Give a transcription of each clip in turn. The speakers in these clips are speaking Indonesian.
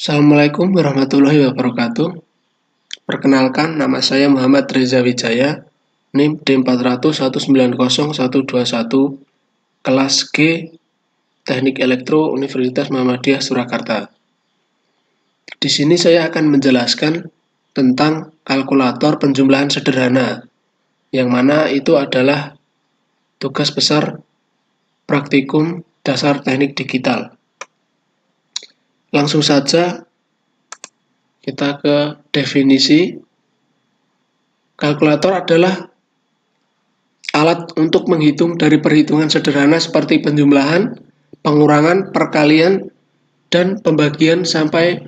Assalamualaikum warahmatullahi wabarakatuh. Perkenalkan, nama saya Muhammad Reza Wijaya, NIM D400190121, kelas G, Teknik Elektro, Universitas Muhammadiyah Surakarta. Di sini saya akan menjelaskan tentang kalkulator penjumlahan sederhana, yang mana itu adalah tugas besar praktikum dasar teknik digital. Langsung saja kita ke definisi. Kalkulator adalah alat untuk menghitung dari perhitungan sederhana seperti penjumlahan, pengurangan, perkalian, dan pembagian sampai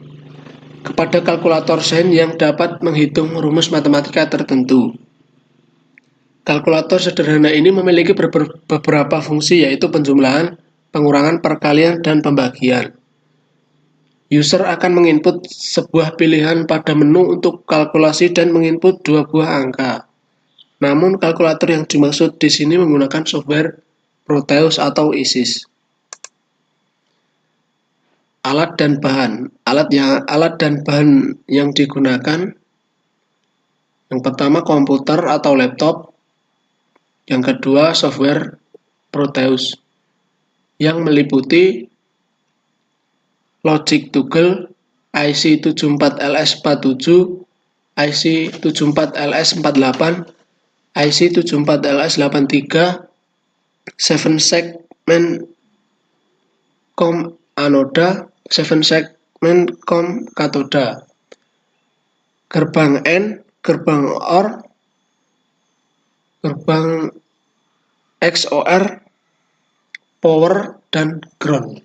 kepada kalkulator sains yang dapat menghitung rumus matematika tertentu. Kalkulator sederhana ini memiliki beberapa fungsi, yaitu penjumlahan, pengurangan, perkalian, dan pembagian. User akan menginput sebuah pilihan pada menu untuk kalkulasi dan menginput dua buah angka. Namun kalkulator yang dimaksud di sini menggunakan software Proteus atau ISIS. Alat dan bahan yang digunakan, yang pertama komputer atau laptop, yang kedua software Proteus yang meliputi Logic Toggle, IC74LS47, IC74LS48, IC74LS83, 7 segment COM anoda, 7 segment COM katoda, gerbang N, gerbang OR, gerbang XOR, power, dan ground.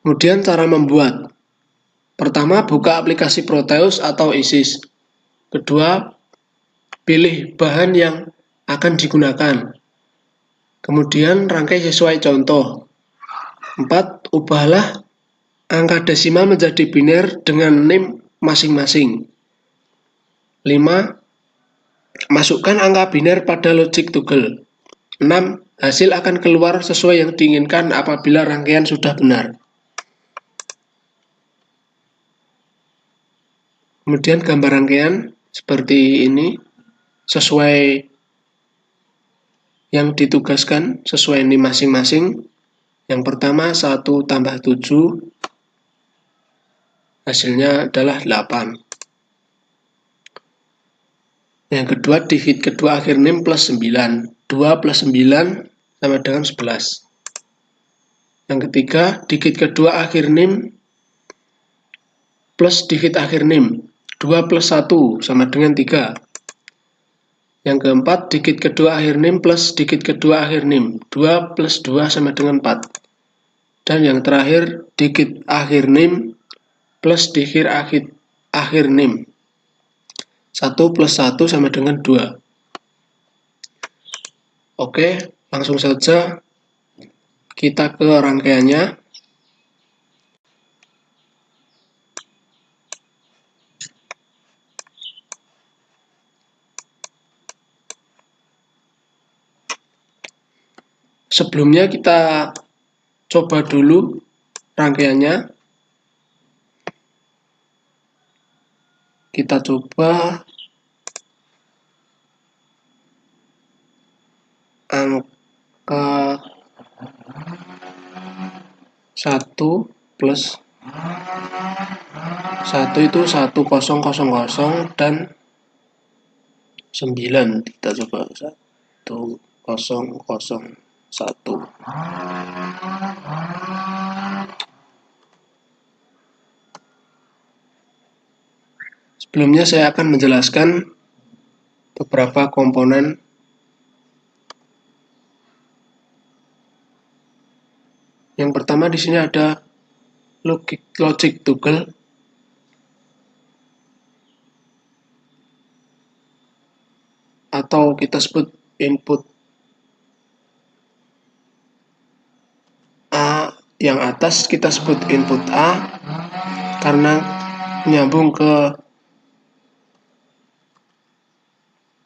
Kemudian cara membuat. Pertama, buka aplikasi Proteus atau ISIS. Kedua, pilih bahan yang akan digunakan. Kemudian rangkai sesuai contoh. 4. Ubahlah angka desimal menjadi biner dengan NIM masing-masing. 5. Masukkan angka biner pada Logic Toggle. 6. Hasil akan keluar sesuai yang diinginkan apabila rangkaian sudah benar. Kemudian gambar rangkaian seperti ini, sesuai yang ditugaskan, sesuai ini masing-masing. Yang pertama 1 tambah 7, hasilnya adalah 8. Yang kedua, digit kedua akhir NIM plus 9. 2 plus 9 sama dengan 11. Yang ketiga, digit kedua akhir NIM plus digit akhir NIM. 2 plus 1 sama dengan 3. Yang keempat, digit kedua akhir NIM plus digit kedua akhir NIM. 2 plus 2 sama dengan 4. Dan yang terakhir, digit akhir NIM plus digit akhir NIM. 1 plus 1 sama dengan 2. Oke, langsung saja kita ke rangkaiannya. Sebelumnya kita coba dulu rangkaiannya. Kita coba angka 1 plus 1 itu 1000 dan 9. Kita coba 1001. Sebelumnya saya akan menjelaskan beberapa komponen. Yang pertama di sini ada Logic Toggle. Atau kita sebut input A, yang atas kita sebut input A karena menyambung ke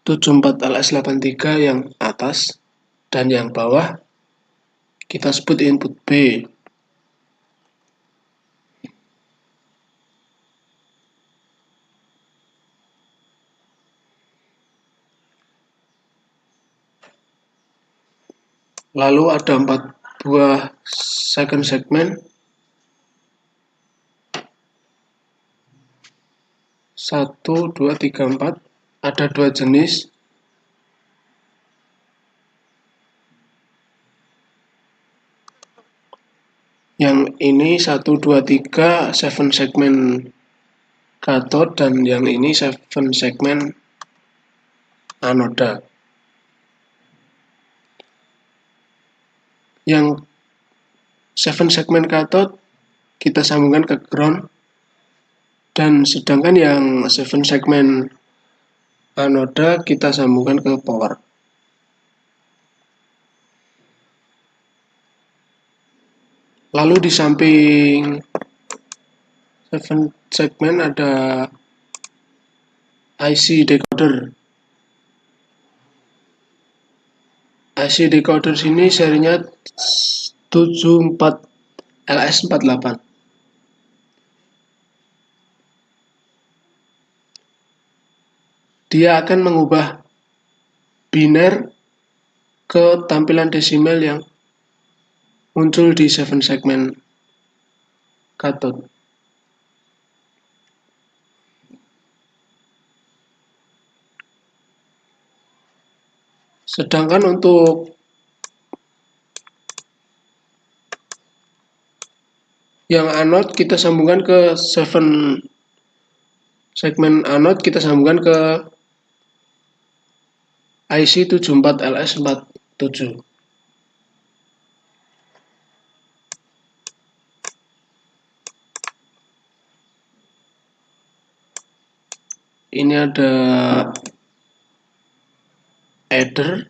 74LS83 yang atas, dan yang bawah kita sebut input B. Lalu ada 4 buah second segment. 1, 2, 3, 4. Ada 2 jenis. Yang ini 1, 2, 3 7 segment kathode, dan yang ini 7 segment anoda. Yang 7 segment kathode kita sambungkan ke ground, dan sedangkan yang 7 segment anoda kita sambungkan ke power. Lalu di samping 7 segment ada IC decoder. IC decoder sini serinya 74LS48. Dia akan mengubah biner ke tampilan desimal yang muncul di 7 segment kathode. Sedangkan untuk yang anode kita sambungkan ke 7 segmen anode, kita sambungkan ke IC 74LS47. Ini ada adder,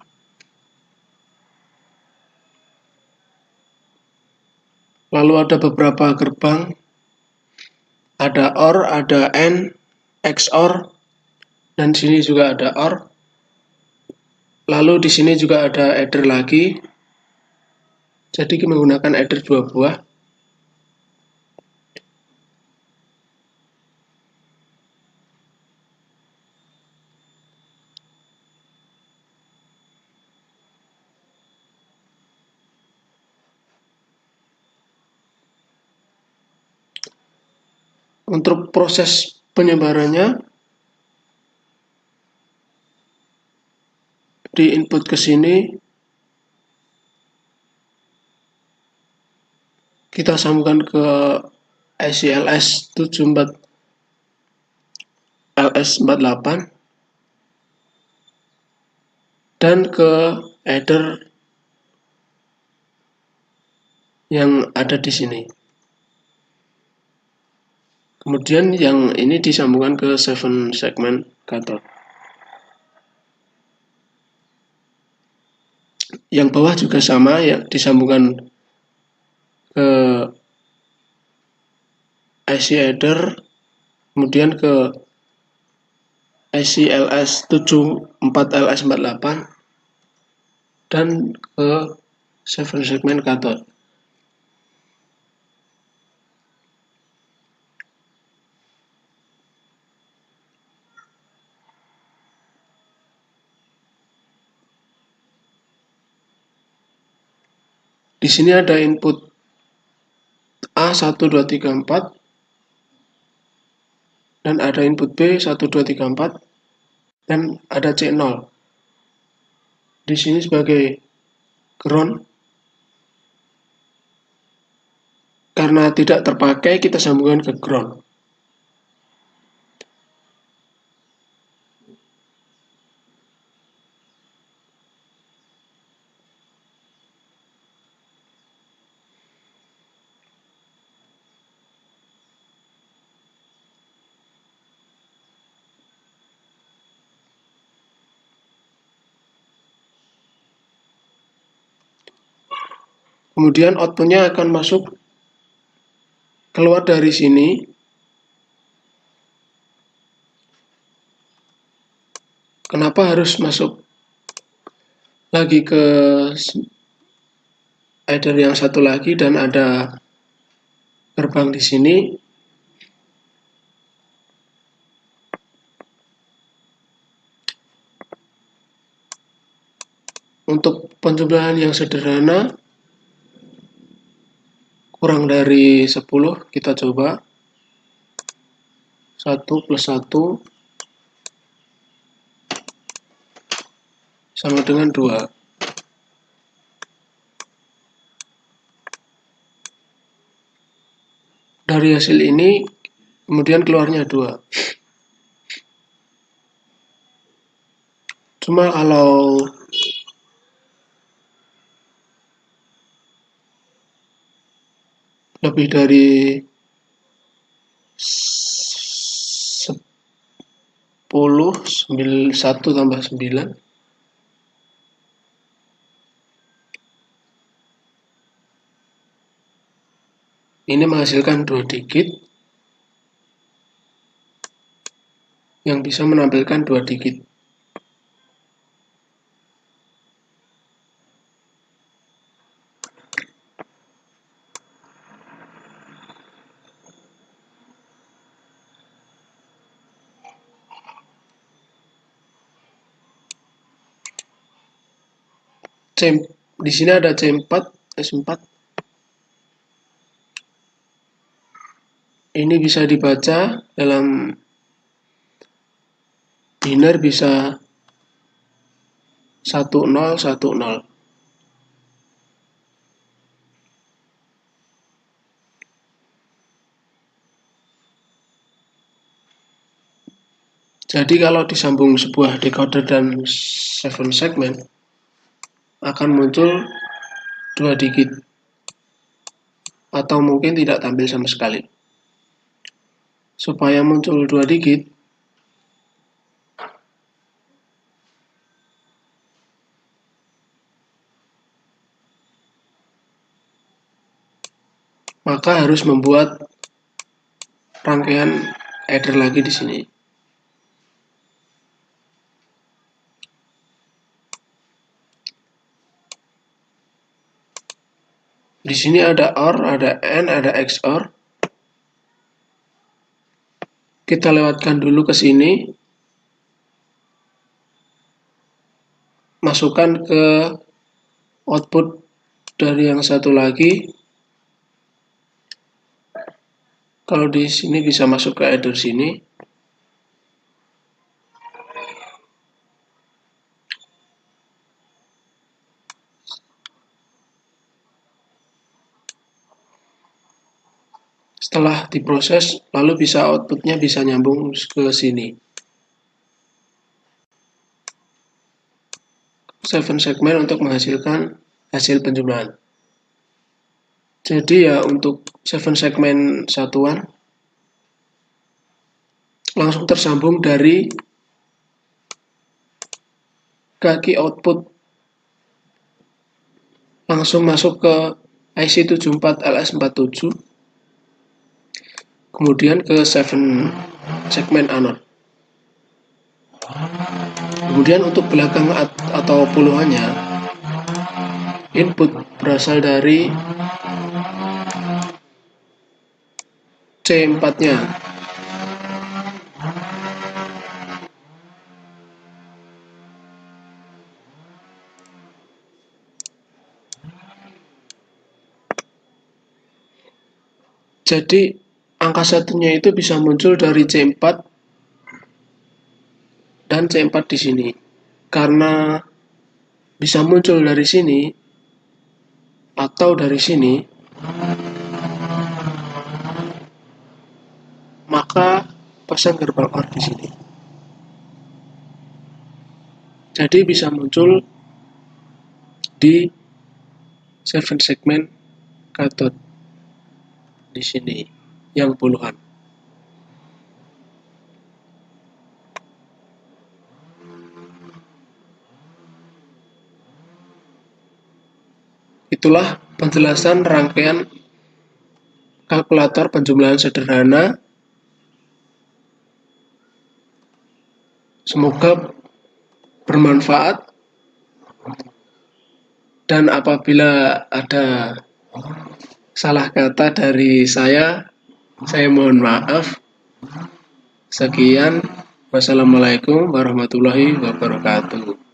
lalu ada beberapa gerbang, ada OR, ada AND, XOR, dan sini juga ada OR. Lalu di sini juga ada adder lagi, jadi menggunakan adder 2 buah. Untuk proses penyebarannya, di input ke sini kita sambungkan ke IC LS48 dan ke adder yang ada di sini. Kemudian yang ini disambungkan ke 7 segment kathode. Yang bawah juga sama, ya, disambungkan ke IC adder, kemudian ke IC LS74LS48 dan ke 7 segment kathode. Di sini ada input A 1, 2, 3, 4 dan ada input B 1, 2, 3, 4 dan ada C0. Di sini sebagai ground. Karena tidak terpakai, kita sambungkan ke ground. Kemudian outputnya akan masuk keluar dari sini. Kenapa harus masuk lagi ke adder yang satu lagi dan ada gerbang di sini? Untuk penjumlahan yang sederhana kurang dari 10, kita coba 1 plus 1 sama dengan 2. Dari hasil ini kemudian keluarnya 2. Cuma kalau lebih dari 10, 1 tambah 9, ini menghasilkan 2 digit yang bisa menampilkan 2 digit. Di sini ada C4, S4. Ini bisa dibaca dalam biner bisa 1010. Jadi kalau disambung sebuah decoder dan 7 segmen akan muncul 2 digit atau mungkin tidak tampil sama sekali. Supaya muncul 2 digit, maka harus membuat rangkaian adder lagi di sini. Di sini ada OR, ada AND, ada XOR. Kita lewatkan dulu ke sini. Masukkan ke output dari yang satu lagi. Kalau di sini bisa masuk ke adder sini. Setelah diproses, lalu bisa outputnya bisa nyambung ke sini. 7 segmen untuk menghasilkan hasil penjumlahan. Jadi ya untuk 7 segmen satuan langsung tersambung dari kaki output, langsung masuk ke IC 74LS47, kemudian ke 7 segmen anode. Kemudian untuk belakang atau puluhannya, input berasal dari C4-nya. Jadi angka satunya itu bisa muncul dari C4 dan C4 di sini. Karena bisa muncul dari sini atau dari sini, maka pasang gerbang OR di sini. Jadi bisa muncul di 7 segmen cathode di sini yang puluhan. Itulah penjelasan rangkaian kalkulator penjumlahan sederhana. Semoga bermanfaat, dan apabila ada salah kata dari saya mohon maaf. Sekian, wassalamualaikum warahmatullahi wabarakatuh.